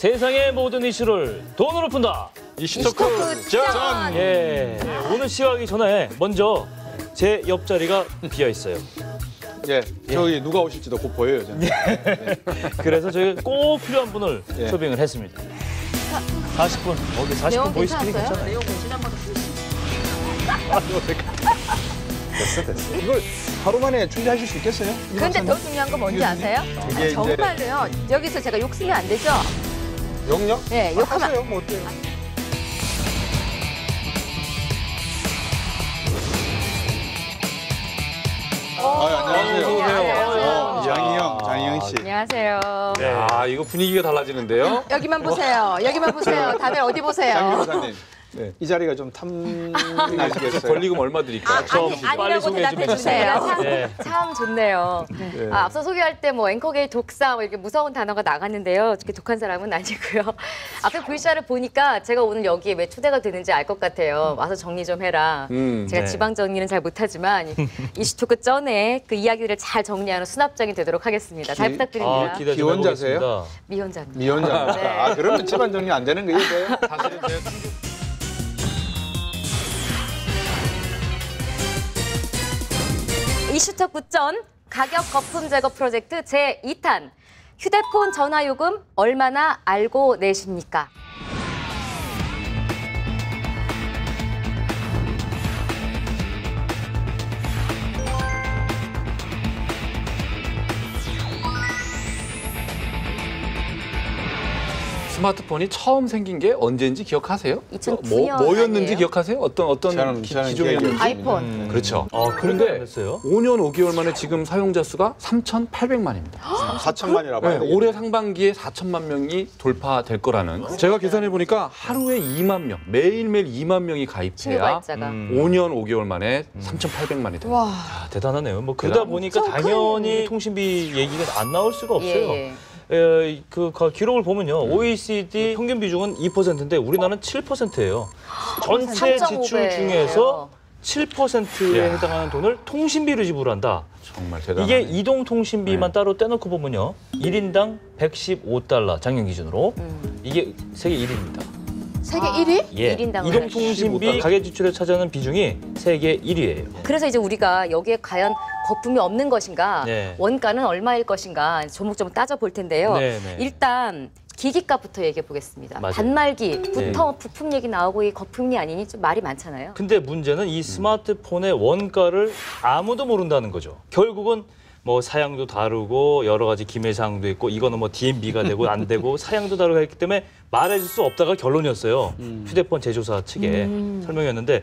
세상의 모든 이슈를 돈으로 푼다. 이슈토크 전! 예, 오늘 시작하기 전에 먼저 제 옆자리가 비어 있어요. 예, 저기 누가 오실지도 곧 보여요, 저는. 그래서 저희가 꼭 필요한 분을 초빙을 했습니다. 40분, 40분 보이스크린 괜찮아요. 내용 보시는 거 됐어. 이걸 하루 만에 준비하실 수 있겠어요? 근데 더 중요한 건 뭔지 아세요? 이게 정말로요. 여기서 제가 욕 쓰면 안 되죠? 욕력? 네, 욕하면 하세요, 뭐 어때요? 안녕하세요. 장희영 씨. 안녕하세요. 아, 이거 분위기가 달라지는데요? 여기만 보세요. 여기만 보세요. 다들 어디 장 보세요? 변호사님, 이 자리가 좀 탐나시겠어요? 벌리금 얼마 드릴까요? 아니라고 대답해 주세요. 네. 참 좋네요. 앞서 소개할 때 뭐 앵커계의 독사 이렇게 무서운 단어가 나갔는데요. 그렇게 독한 사람은 아니고요. 앞에 VCR을 보니까 제가 오늘 여기에 왜 초대가 되는지 알 것 같아요. 와서 정리 좀 해라. 제가 네. 지방 정리는 잘 못하지만 이슈토크 전에 그 이야기들을 잘 정리하는 수납장이 되도록 하겠습니다. 잘 부탁드립니다. 기대 좀 기혼자세요? 해보겠습니다. 미혼자입니다. 미혼자. 네. 아, 그러면 집안 정리 안 되는 거예요, 이제? 사실은 제가 이슈토크 전 가격 거품 제거 프로젝트 제2탄. 휴대폰 전화요금 얼마나 알고 내십니까? 스마트폰이 처음 생긴 게 언제인지 기억하세요? 2009년 뭐였는지 아니에요? 기억하세요? 어떤 저는 기종이었는지? 아이폰. 그렇죠. 그런데 그런데 5년 5개월 만에 지금 사용자 수가 3,800만입니다. 4천만이라고 봐야 되겠네. 올해 상반기에 4천만 명이 돌파될 거라는. 제가 계산해 보니까 하루에 2만 명, 매일매일 2만 명이 신규 가입해야 가입자가. 5년 5개월 만에 3,800만이 돼요. 와. 아, 대단하네요. 뭐 그러다 보니까 엄청 당연히 통신비 얘기가 안 나올 수가 없어요. 예. 그 기록을 보면요. OECD 평균 비중은 2%인데 우리나라는 7%예요. 전체 지출 3.5배 중에서 예요. 7%에 야. 해당하는 돈을 통신비로 지불한다. 정말 대단하네. 이게 이동 통신비만 따로 떼놓고 보면요. 1인당 115달러 작년 기준으로. 이게 세계 1위입니다. 세계 1위? 예. 일인당 이동 통신비 가계 지출에 차지하는 비중이 세계 1위예요. 그래서 이제 우리가 여기에 과연 거품이 없는 것인가, 네. 원가는 얼마일 것인가 조목조목 따져볼 텐데요. 네, 네. 일단 기기값부터 얘기해 보겠습니다. 맞아요. 단말기부터 부품 얘기 나오고 이 거품이 아니니 좀 말이 많잖아요. 근데 문제는 이 스마트폰의 원가를 아무도 모른다는 거죠. 결국은 뭐 사양도 다르고 여러 가지 기밀사항도 있고 이거는 뭐 DMB가 되고 안 되고 사양도 다르고 했기 때문에 말해줄 수 없다가 결론이었어요. 휴대폰 제조사 측의 설명이었는데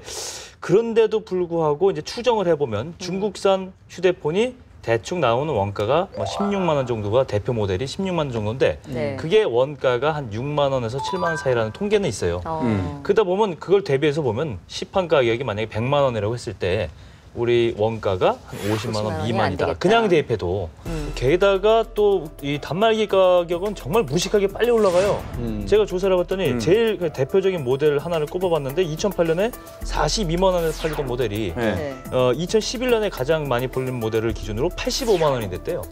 그런데도 불구하고 이제 추정을 해보면 중국산 휴대폰이 대충 나오는 원가가 뭐 16만 원 정도가 대표 모델이 16만 원 정도인데 네. 그게 원가가 한 6만 원에서 7만 원 사이라는 통계는 있어요. 어. 그러다 보면 그걸 대비해서 보면 시판 가격이 만약에 100만 원이라고 했을 때 우리 원가가 한 50만 50만 원 원이 안 미만이다. 되겠다. 그냥 대입해도. 게다가 또 이 단말기 가격은 정말 무식하게 빨리 올라가요. 제가 조사를 해봤더니 제일 그 대표적인 모델 하나를 꼽아봤는데 2008년에 42만 원에 팔리던 모델이 네. 네. 2011년에 가장 많이 팔린 모델을 기준으로 85만 원이 됐대요.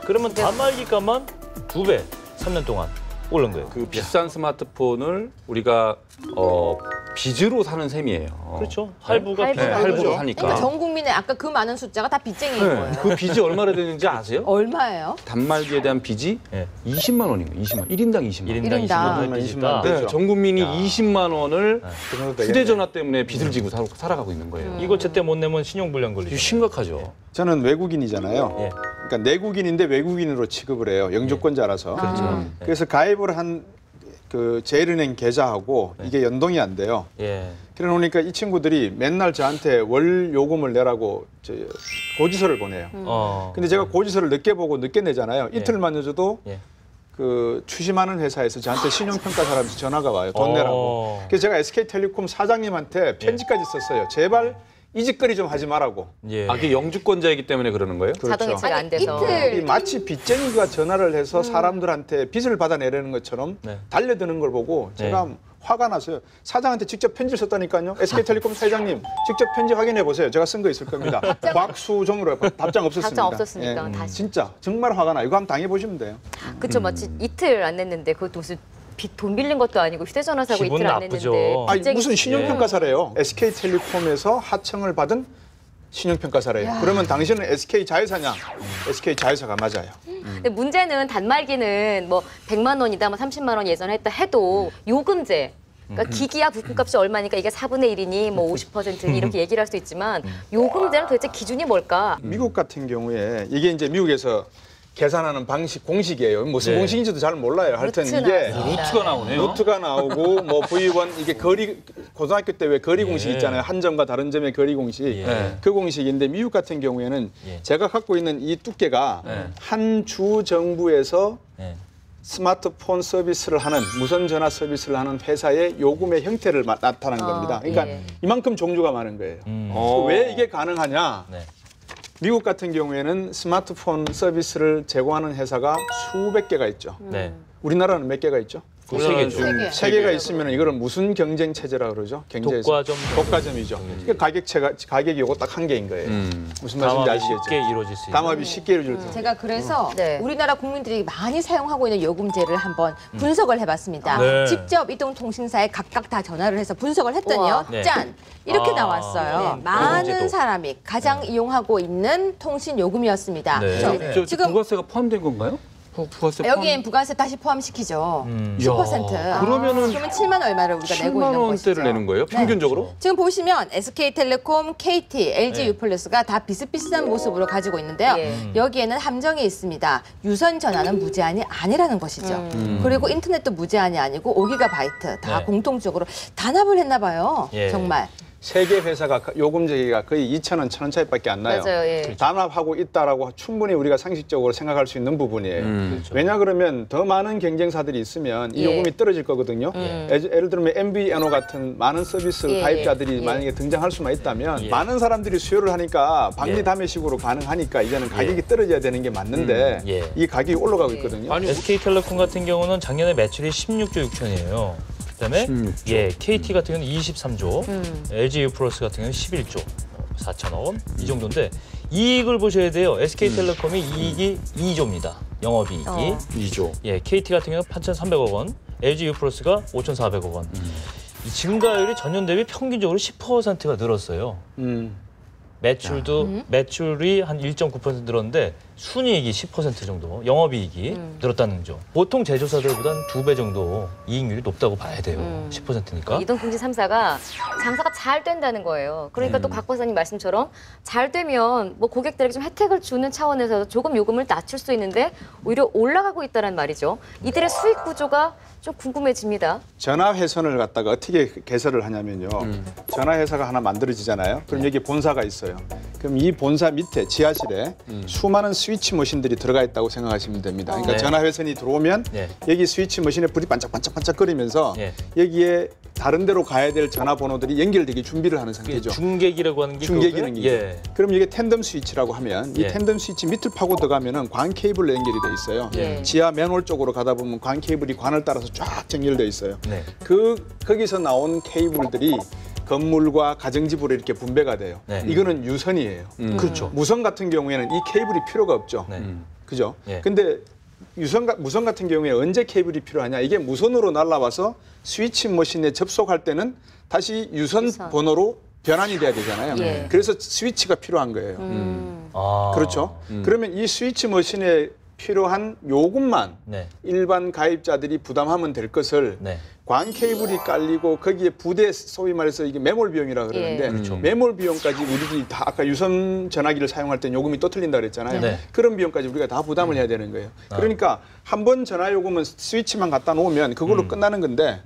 그러면 단말기 값만 2배, 3년 동안 오른 거예요. 그 비싼 스마트폰을 우리가 빚으로 사는 셈이에요. 그렇죠. 할부가 할부가 네, 할부로 비싸죠. 사니까. 그러니까 전 국민의 아까 그 많은 숫자가 다 빚쟁이인 네, 거예요. 그 빚이 얼마나 되는지 아세요? 얼마예요? 단말기에 대한 빚이 네. 20만 원인 거예요. 20만 원. 1인당 20만 원. 1인당 일인당. 20만 원 20만 빚이다. 원. 네, 전 국민이 20만 원을 그 정도 되겠네. 휴대전화 때문에 빚을 지고 살아가고 있는 거예요. 이거 제때 못 내면 신용불량 걸리죠. 이거 심각하죠. 저는 외국인이잖아요. 예. 그러니까 내국인인데 외국인으로 취급을 해요. 영주권자라서. 그렇죠. 그래서 가입을 한 그 제일은행 계좌하고 이게 연동이 안 돼요. 예. 그래 놓으니까 이 친구들이 맨날 저한테 월 요금을 내라고 고지서를 보내요. 근데 제가 고지서를 늦게 보고 늦게 내잖아요. 이틀만 늦어도 예. 그 추심하는 회사에서 저한테 신용평가 사람에서 전화가 와요. 돈 내라고. 그래서 제가 SK텔레콤 사장님한테 편지까지 썼어요. 제발 이 짓거리 좀 하지 말라고. 예. 아, 그게 영주권자이기 때문에 그러는 거예요? 자동 그렇죠. 이체가 안 돼서. 이틀. 이 마치 빚쟁이가 전화를 해서 사람들한테 빚을 받아내려는 것처럼 네. 달려드는 걸 보고 제가 화가 났어요. 사장한테 직접 편지를 썼다니까요. SK텔레콤 사장님 직접 편지 확인해 보세요. 제가 쓴 거 있을 겁니다. 곽수정으로 답장 없었습니다. 답장 없었으니까 다시. 진짜 정말 화가 나. 이거 한번 당해 보시면 돼요. 그쵸, 마치 이틀 안 냈는데 그것도 무슨 빚 돈 빌린 것도 아니고 휴대전화 사고 기분 이틀 안 나쁘죠. 했는데 아니, 빚쟁이 무슨 신용평가사래요. SK텔레콤에서 하청을 받은 신용평가사래요. 그러면 당신은 SK 자회사냐? SK 자회사가 맞아요. 근데 문제는 단말기는 뭐 100만 원이다, 뭐 30만 원 예전에 했다 해도 요금제. 그러니까 기기야 부품값이 얼마니까 이게 4분의 1이니 뭐 50%니 이렇게 얘기를 할 수 있지만 요금제는 도대체 기준이 뭘까? 미국 같은 경우에 이게 이제 미국에서 계산하는 방식 공식이에요. 무슨 네. 공식인지도 잘 몰라요. 하여튼 루트나 이게 루트가 나오네요. 루트가 나오고 뭐 V1 이게 거리 고등학교 때 왜 거리 공식 있잖아요. 한 점과 다른 점의 거리 공식. 예. 그 공식인데 미국 같은 경우에는 예. 제가 갖고 있는 이 두께가 예. 한 주 정부에서 예. 스마트폰 서비스를 하는 무선 전화 서비스를 하는 회사의 요금의 형태를 나타난 겁니다. 그러니까 예. 이만큼 종류가 많은 거예요. 어. 왜 이게 가능하냐? 네. 미국 같은 경우에는 스마트폰 서비스를 제공하는 회사가 수백 개가 있죠. 네. 우리나라는 몇 개가 있죠? 세 개죠. 세 개. 세 개가 있으면 이거를 무슨 경쟁 체제라 그러죠? 경제에서 독과점. 독과점이죠. 그러니까 가격이 요거 딱 한 개인 거예요. 무슨 말씀인지 담합이 아시겠죠? 쉽게 이루어질 수 있는. 담합이 쉽게 이루어질 수 있는. 제가 그래서 네. 우리나라 국민들이 많이 사용하고 있는 요금제를 한번 분석을 해봤습니다. 네. 직접 이동통신사에 각각 다 전화를 해서 분석을 했더니요. 우와. 네. 짠! 이렇게 아, 나왔어요. 네. 많은 요금제도. 사람이 가장 이용하고 있는 통신 요금이었습니다. 네. 그래서 네. 저 지금 부가세가 포함된 건가요? 부가세 여기엔 부가세 다시 포함시키죠. 10%. 그러면은 그러면 7만 얼마를 우리가 내고 7만 있는 것이죠. 원대를 내는 거예요? 평균적으로? 지금 보시면 SK텔레콤, KT, LG U+가 다 비슷비슷한 모습으로 가지고 있는데요. 예. 여기에는 함정이 있습니다. 유선 전화는 무제한이 아니라는 것이죠. 그리고 인터넷도 무제한이 아니고 5GB 다 네. 공통적으로 단합을 했나 봐요. 예. 정말. 세 개 회사가 요금제가 거의 2,000원, 1,000원 차이밖에 안 나요. 맞아요. 예. 그렇죠. 단합하고 있다라고 충분히 우리가 상식적으로 생각할 수 있는 부분이에요. 그렇죠. 왜냐 그러면 더 많은 경쟁사들이 있으면 이 예. 요금이 떨어질 거거든요. 예를 들면 MVNO 같은 많은 서비스 예, 가입자들이 예. 만약에 등장할 수만 있다면 예. 많은 사람들이 수요를 하니까 예. 박리담회식으로 가능하니까 이제는 가격이 떨어져야 되는 게 맞는데 예. 이 가격이 올라가고 있거든요. 아니, SK텔레콤 같은 경우는 작년에 매출이 16조 6천이에요. 그다음에 16조. 예, KT 같은 경우는 23조, LG U+ 같은 경우는 11조 4천억 이 정도인데 이익을 보셔야 돼요. SK텔레콤이 이익이 2조입니다. 영업이익이. 2조. 예, KT 같은 경우는 8,300억 원, LG U+가 5,400억 원. 이 증가율이 전년 대비 평균적으로 10%가 늘었어요. 매출이 한 1.9% 늘었는데 순이익이 10% 정도, 영업이익이 늘었다는 거죠. 보통 제조사들보다는 2배 정도 이익률이 높다고 봐야 돼요. 10%니까. 이동통신 3사가 장사가 잘 된다는 거예요. 그러니까 또 곽 박사님 말씀처럼 잘 되면 뭐 고객들에게 좀 혜택을 주는 차원에서 조금 요금을 낮출 수 있는데 오히려 올라가고 있다는 말이죠. 이들의 수익 구조가 좀 궁금해집니다. 전화회선을 갖다가 어떻게 개설을 하냐면요. 전화회사가 하나 만들어지잖아요. 그럼 여기 본사가 있어요. 그럼 이 본사 밑에 지하실에 수많은 스위치 머신들이 들어가 있다고 생각하시면 됩니다. 그러니까 네. 전화회선이 들어오면 네. 여기 스위치 머신에 불이 반짝반짝거리면서 네. 여기에 다른 데로 가야 될 전화번호들이 연결되기 준비를 하는 상태죠. 중계기라고 하는 게 중계 그거고요? 기능이죠. 예. 그럼 이게 텐덤 스위치라고 하면 이 예. 텐덤 스위치 밑을 파고 들어가면은 관 케이블로 연결이 돼 있어요. 예. 지하 맨홀 쪽으로 가다 보면 관 케이블이 관을 따라서 쫙 연결돼 있어요. 네. 거기서 나온 케이블들이 건물과 가정집으로 이렇게 분배가 돼요. 네. 이거는 유선이에요. 그렇죠. 무선 같은 경우에는 이 케이블이 필요가 없죠. 네. 그죠? 예. 근데 무선 같은 경우에 언제 케이블이 필요하냐? 이게 무선으로 날라와서 스위치 머신에 접속할 때는 다시 유선 유선. 번호로 변환이 돼야 되잖아요. 예. 그래서 스위치가 필요한 거예요. 아. 그렇죠? 그러면 이 스위치 머신에 필요한 요금만 네. 일반 가입자들이 부담하면 될 것을 네. 관 케이블이 깔리고 거기에 부대 소위 말해서 이게 매몰 비용이라 그러는데 예. 그렇죠. 매몰 비용까지 우리들이 다 아까 유선 전화기를 사용할 때 요금이 또 틀린다 그랬잖아요. 네. 그런 비용까지 우리가 다 부담을 해야 되는 거예요. 그러니까 한 번 전화 요금은 스위치만 갖다 놓으면 그걸로 끝나는 건데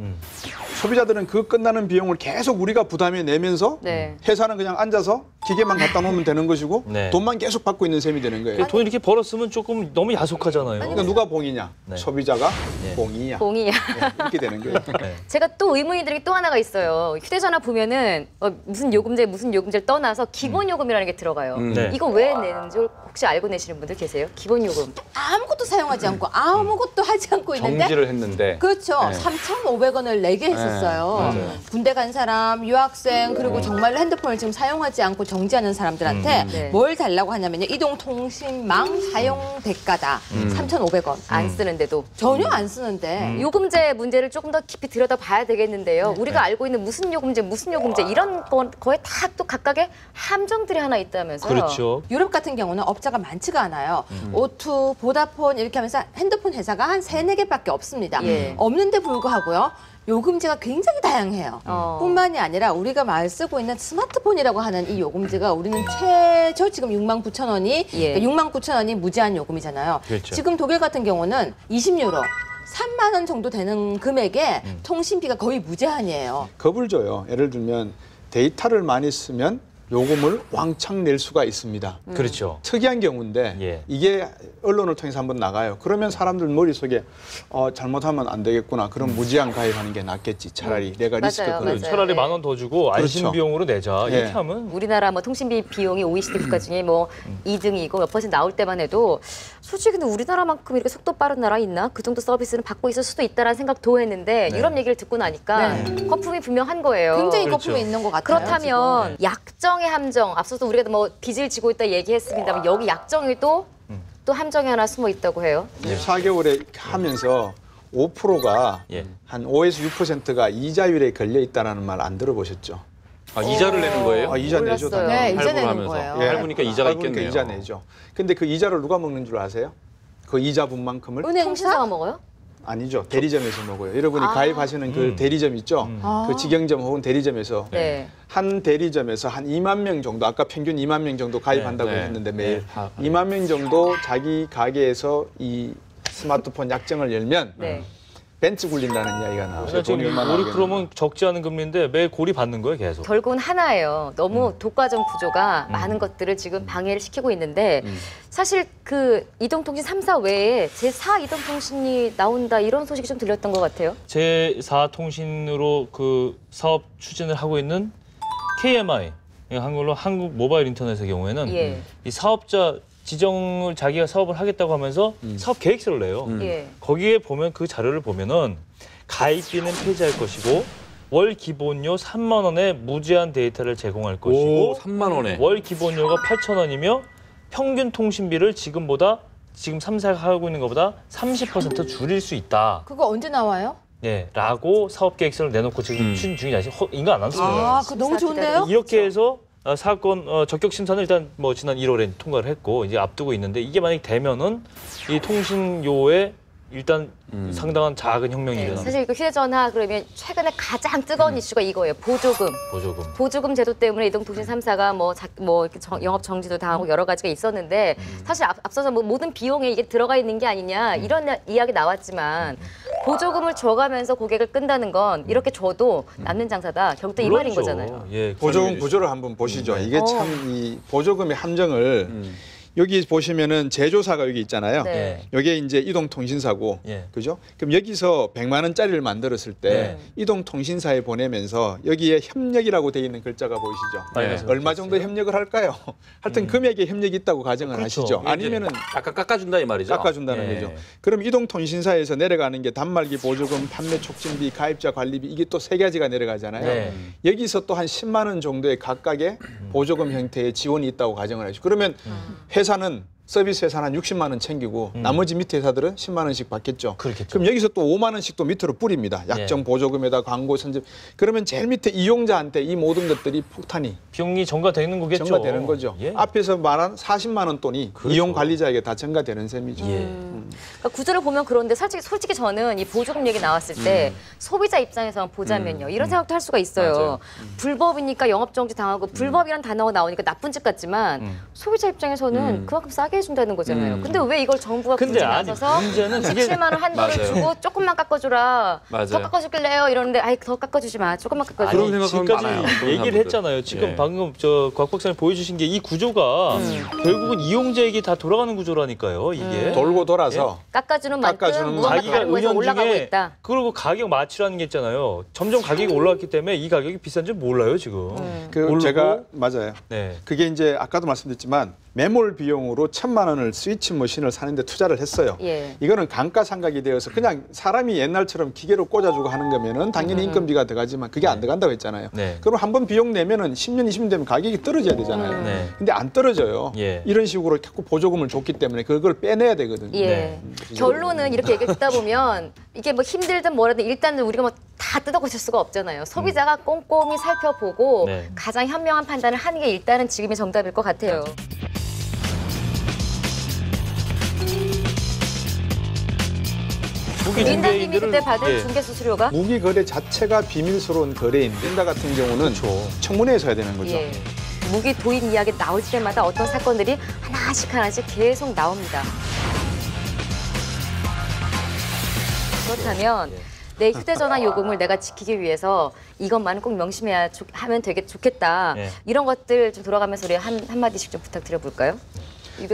소비자들은 그 끝나는 비용을 계속 우리가 부담해 내면서 네. 회사는 그냥 앉아서 기계만 갖다 놓으면 되는 것이고 네. 돈만 계속 받고 있는 셈이 되는 거예요. 돈 이렇게 벌었으면 조금 너무 야속하잖아요. 그러니까 누가 봉이냐? 네. 소비자가 네. 봉이야. 봉이야. 네, 이렇게 되는 거예요. 네. 제가 또 의문이 드는 게 또 하나가 있어요. 휴대전화 보면은 무슨 요금제를 떠나서 기본 요금이라는 게 들어가요. 네. 이거 왜 내는지 혹시 알고 내시는 분들 계세요? 기본 요금. 아무것도 사용하지 않고 아무것도 하지 않고 있는데 정지를 했는데. 그렇죠. 네. 3,500원을 내게 했었어요. 맞아요. 군대 간 사람, 유학생, 그리고 정말 핸드폰을 지금 사용하지 않고 정지하는 사람들한테 네. 뭘 달라고 하냐면요. 이동통신망 사용 대가다. 3,500원. 안 쓰는데도. 전혀 안 쓰는데. 요금제 문제를 조금 더 깊이 들여다봐야 되겠는데요. 우리가 알고 있는 무슨 요금제 이런 거에 다 또 각각의 함정들이 하나 있다면서요. 그렇죠. 유럽 같은 경우는 업자가 많지가 않아요. O2, 보다폰 이렇게 하면서 핸드폰 회사가 한 3-4개밖에 없습니다. 예. 없는데 불구하고요. 요금제가 굉장히 다양해요. 뿐만이 아니라 우리가 많이 쓰고 있는 스마트폰이라고 하는 이 요금제가 우리는 최저 지금 69,000원이 예. 69,000원이 무제한 요금이잖아요. 그렇죠. 지금 독일 같은 경우는 20유로 3만 원 정도 되는 금액에 통신비가 거의 무제한이에요. 겁을 줘요. 예를 들면 데이터를 많이 쓰면 요금을 왕창 낼 수가 있습니다. 그렇죠. 특이한 경우인데 예. 이게 언론을 통해서 한번 나가요. 그러면 사람들 머릿속에 잘못하면 안 되겠구나. 그럼 무제한 가입하는 게 낫겠지. 차라리 내가 리스크 맞아요, 그걸. 맞아요. 차라리 네. 10,000원 더 주고 안심 그렇죠. 비용으로 내자. 예. 이렇게 하면 우리나라 뭐 통신비 비용이 OECD 국가 중에 뭐 2등이고 몇 퍼센트 나올 때만 해도 솔직히 근데 우리나라만큼 이렇게 속도 빠른 나라 있나? 그 정도 서비스는 받고 있을 수도 있다라는 생각도 했는데 유럽 얘기를 듣고 나니까 거품이 분명한 거예요. 굉장히 그렇죠. 거품이 있는 것 같아요. 그렇다면 약정의 함정, 앞서서 우리가 뭐 빚을 지고 있다 얘기했습니다만 여기 약정이 또 함정이 하나 숨어 있다고 해요. 4개월에 하면서 5%가 예. 한 5에서 6%가 이자율에 걸려 있다는 말 안 들어보셨죠? 아, 이자를 내는 거예요? 이자 내죠. 몰랐어요. 당연히. 네, 이자 할부를 내는 하면서. 거예요. 예. 할부니까 이자가 할부니까 있겠네요. 이자 내죠. 근데 그 이자를 누가 먹는 줄 아세요? 그 이자분만큼을? 통신사가 먹어요? 아니죠. 대리점에서 먹어요. 여러분이 아. 가입하시는 그 대리점 있죠? 그 직영점 혹은 대리점에서 네. 한 대리점에서 한 2만 명 정도, 아까 평균 2만 명 정도 가입한다고 네, 네. 했는데 매일 네, 다 2만 명 정도 자기 가게에서 이 스마트폰 약정을 열면 네. 벤츠 굴린다는 이야기가 나와요. 그러니까 지금 우리 나오겠나. 그러면 적지 않은 금리인데 매일 고리 받는 거예요, 계속. 결국은 하나예요. 너무 독과점 구조가 많은 것들을 지금 방해를 시키고 있는데 사실 그 이동통신 3사 외에 제4 이동통신이 나온다 이런 소식이 좀 들렸던 것 같아요. 제4통신으로 그 사업 추진을 하고 있는 KMI, 한글로 한국 모바일 인터넷의 경우에는 예. 이 사업자 지정을 자기가 사업을 하겠다고 하면서 사업 계획서를 내요. 예. 거기에 보면 그 자료를 보면은 가입비는 폐지할 것이고 월 기본료 3만 원에 무제한 데이터를 제공할 것이고 오, 3만 원에. 월 기본료가 8,000원이며 평균 통신비를 지금 3사가 하고 있는 것보다 30% 줄일 수 있다. 그거 언제 나와요? 예, 라고 사업 계획서를 내놓고 지금 추진 중이지. 인가 안 왔습니다. 아, 그거 너무 좋은데요? 이렇게 해서 사건 적격 심사는 일단 뭐 지난 1월에 통과를 했고 이제 앞두고 있는데 이게 만약에 되면은 이 통신료에 일단 상당한 작은 혁명이 네, 일어납니다. 사실 그 휴대전화 그러면 최근에 가장 뜨거운 이슈가 이거예요. 보조금. 보조금. 보조금 제도 때문에 이동통신 3사가 영업 정지도 당하고 여러 가지가 있었는데 사실 앞서서 뭐 모든 비용에 이게 들어가 있는 게 아니냐 이런 이야기 나왔지만 보조금을 줘가면서 고객을 끈다는 건 이렇게 줘도 남는 장사다. 결국 이 말인 물론이죠. 거잖아요. 예, 보조금 구조를 한번 보시죠. 이게 참 이 보조금의 함정을 여기 보시면은 제조사가 여기 있잖아요. 네. 여기에 이제 이동통신사고, 예. 그죠? 그럼 여기서 100만 원짜리를 만들었을 때 네. 이동통신사에 보내면서 여기에 협력이라고 돼 있는 글자가 보이시죠? 빨간색 얼마 정도 협력을 할까요? 하여튼 금액에 협력이 있다고 가정을 그렇죠. 하시죠. 이게 아니면은 약간 깎아준다 이 말이죠. 깎아준다는 예. 거죠. 그럼 이동통신사에서 내려가는 게 단말기 보조금, 판매 촉진비, 가입자 관리비 이게 또 3가지가 내려가잖아요. 네. 여기서 또 한 10만 원 정도의 각각의 보조금 형태의 지원이 있다고 가정을 하시죠. 그러면 회사는 서비스 회사는 한 60만 원 챙기고 나머지 밑에 회사들은 10만 원씩 받겠죠. 그렇겠죠. 그럼 여기서 또 5만 원씩 또 밑으로 뿌립니다. 약정 예. 보조금에다 광고 선집. 그러면 제일 밑에 이용자한테 이 모든 것들이 폭탄이 비용이 전가되는 거겠죠. 전가되는 거죠. 예. 앞에서 말한 40만 원 돈이 그렇죠. 이용 관리자에게 다 전가되는 셈이죠. 예. 그러니까 구조를 보면 그런데 솔직히 저는 이 보조금 얘기 나왔을 때 소비자 입장에서 보자면요. 이런 생각도 할 수가 있어요. 맞아요. 불법이니까 영업정지 당하고 불법이란 단어가 나오니까 나쁜 짓 같지만 소비자 입장에서는 그만큼 싸게 해준다는 거잖아요. 근데 왜 이걸 정부가 굳이 근데 아니 나서서 문제는 이게 17만 원 한도를 맞아요. 주고 조금만 깎아주라. 맞아요. 더 깎아줄래요? 이러는데 아이 더 깎아주지 마. 조금만 깎아줘. 그런 생각하면 지금까지 많아요. 그런 얘기를 사람들. 했잖아요. 지금 예. 방금 곽 박사님 보여주신 게 이 구조가 결국은 이용자에게 다 돌아가는 구조라니까요. 이게 돌고 돌아서 깎아주는 만큼 깎아주는 무언가 자기가 다른 거에서 은연 올라가고 중에 있다. 그리고 가격 맞추라는 게 있잖아요. 점점 가격이 올라갔기 때문에 이 가격이 비싼 줄 몰라요 지금. 그 모르고. 제가 맞아요. 네. 그게 이제 아까도 말씀드렸지만 매몰 비용으로 1,000만 1,000만 원을 스위치 머신을 사는데 투자를 했어요. 예. 이거는 감가상각이 되어서 그냥 사람이 옛날처럼 기계로 꽂아주고 하는 거면은 당연히 인건비가 들어가지만 그게 안 들어간다고 했잖아요. 네. 그럼 한 번 비용 내면은 10년, 20년 되면 가격이 떨어져야 되잖아요. 네. 근데 안 떨어져요. 예. 이런 식으로 자꾸 보조금을 줬기 때문에 그걸 빼내야 되거든요. 예. 네. 결론은 이렇게 얘기를 듣다 보면 이게 뭐 힘들든 뭐라든 일단은 우리가 뭐 다 뜯어고칠 수가 없잖아요. 소비자가 꼼꼼히 살펴보고 네. 가장 현명한 판단을 하는 게 일단은 지금의 정답일 것 같아요. 무기 민당님이 중개인들을 그때 받은 예. 중개 수수료가 무기 거래 자체가 비밀스러운 거래인데 린다 같은 경우는 청문회에서 해야 되는 거죠. 예. 무기 도입 이야기 나올 때마다 어떤 사건들이 하나씩 계속 나옵니다. 그렇다면 내 휴대전화 요금을 내가 지키기 위해서 이것만은 꼭 명심해야 하면 되게 좋겠다. 예. 이런 것들 좀 돌아가면서 우리 한마디씩 좀 부탁드려볼까요?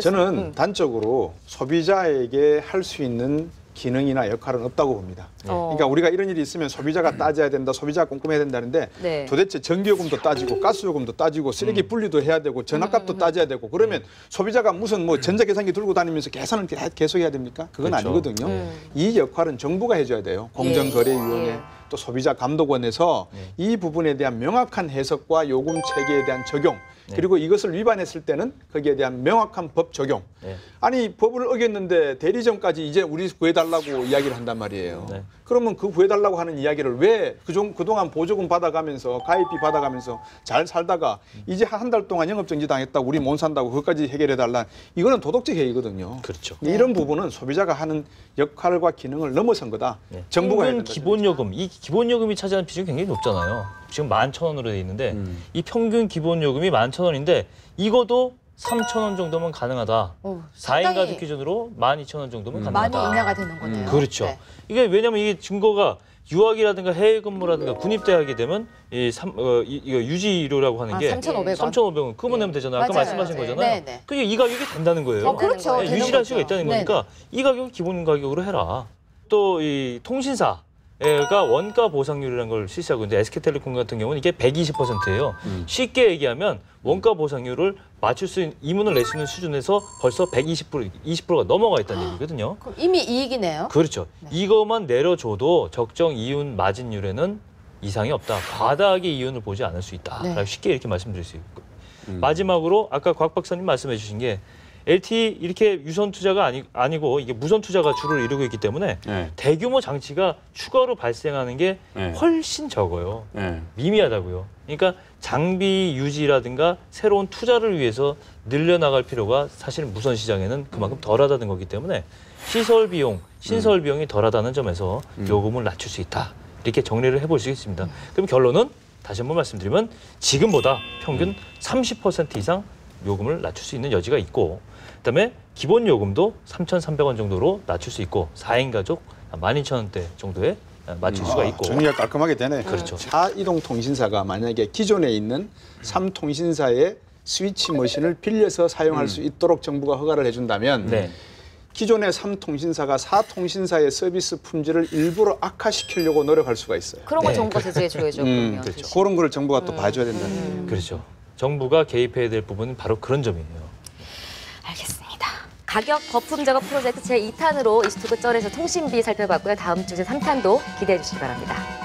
저는 단적으로 소비자에게 할 수 있는 기능이나 역할은 없다고 봅니다. 그러니까 우리가 이런 일이 있으면 소비자가 따져야 된다, 소비자가 꼼꼼해야 된다는데 네. 도대체 전기요금도 따지고 가스요금도 따지고 쓰레기 분리도 해야 되고 전화값도 따져야 되고 그러면 소비자가 무슨 뭐 전자계산기 들고 다니면서 계산을 계속 해야 됩니까? 그건 그렇죠. 아니거든요. 이 역할은 정부가 해줘야 돼요. 공정거래위원회 예. 또 소비자감독원에서 이 부분에 대한 명확한 해석과 요금 체계에 대한 적용 그리고 이것을 위반했을 때는 거기에 대한 명확한 법 적용. 네. 아니 법을 어겼는데 대리점까지 이제 우리 구해달라고 이야기를 한단 말이에요. 네. 그러면 그 구해달라고 하는 이야기를 왜 그동안 보조금 받아가면서 가입비 받아가면서 잘 살다가 이제 한 달 동안 영업정지 당했다고 우리 못 산다고 그것까지 해결해달라. 이거는 도덕적 해이거든요. 그렇죠. 이런 부분은 소비자가 하는 역할과 기능을 넘어선 거다. 정부가 해야 평균 된다. 기본요금, 이 기본요금이 차지하는 비중이 굉장히 높잖아요. 지금 11,000원으로 돼 있는데 이 평균 기본요금이 11,000원인데 이거도 3,000원 정도면 가능하다. 4인 상당히 가족 기준으로 12,000원 정도면 많이 가능하다. 인하가 되는 거네요. 그렇죠. 네. 이게 왜냐면 이게 증거가 유학이라든가 해외 근무라든가 군입대하게 되면 이거 유지료라고 하는 게 3,500원. 3,500원 그거 내면 되잖아요. 아까 맞아요. 말씀하신 네. 거잖아요. 네, 네. 그게 이 가격이 된다는 거예요. 그렇죠. 네, 되는 유지할 수가 거죠. 있다는 네, 거니까 이 가격을 기본 가격으로 해라. 또 이 통신사가 원가 보상률이라는 걸 실시하고 있는데 SK텔레콤 같은 경우는 이게 120%예요. 쉽게 얘기하면 원가 보상률을 맞출 수 있는 이문을 낼 수 있는 수준에서 벌써 120%, 20%가 넘어가 있다는 얘기거든요. 그럼 이미 이익이네요. 그렇죠. 이것만 내려줘도 적정 이윤 마진율에는 이상이 없다. 과다하게 이윤을 보지 않을 수 있다. 네. 쉽게 이렇게 말씀드릴 수 있고. 마지막으로 아까 곽 박사님 말씀해 주신 게 LTE 이렇게 유선 투자가 아니고 이게 무선 투자가 주를 이루고 있기 때문에 네. 대규모 장치가 추가로 발생하는 게 네. 훨씬 적어요. 네. 미미하다고요. 그러니까 장비 유지라든가 새로운 투자를 위해서 늘려나갈 필요가 사실 무선 시장에는 그만큼 덜하다는 거기 때문에 시설 비용, 신설 비용이 덜하다는 점에서 요금을 낮출 수 있다. 이렇게 정리를 해볼 수 있습니다. 그럼 결론은 다시 한번 말씀드리면 지금보다 평균 30% 이상 요금을 낮출 수 있는 여지가 있고 그다음에 기본 요금도 3,300원 정도로 낮출 수 있고 4인 가족 12,000원대 정도에 맞출 수가 있고 정리가 깔끔하게 되네. 그렇죠. 4이동 통신사가 만약에 기존에 있는 3통신사의 스위치 머신을 빌려서 사용할 수 있도록 정부가 허가를 해준다면 네. 기존의 3통신사가 4통신사의 서비스 품질을 일부러 악화시키려고 노력할 수가 있어요. 그런 걸 네. 정부가 제재해줘야죠. 그러면. 그렇죠. 그런 걸 정부가 또 봐줘야 된다는 거예요. 그렇죠. 정부가 개입해야 될 부분은 바로 그런 점이에요. 알겠습니다. 가격 거품 작업 프로젝트 제2탄으로 이슈투그 썰에서 통신비 살펴봤고요. 다음 주 제3탄도 기대해 주시기 바랍니다.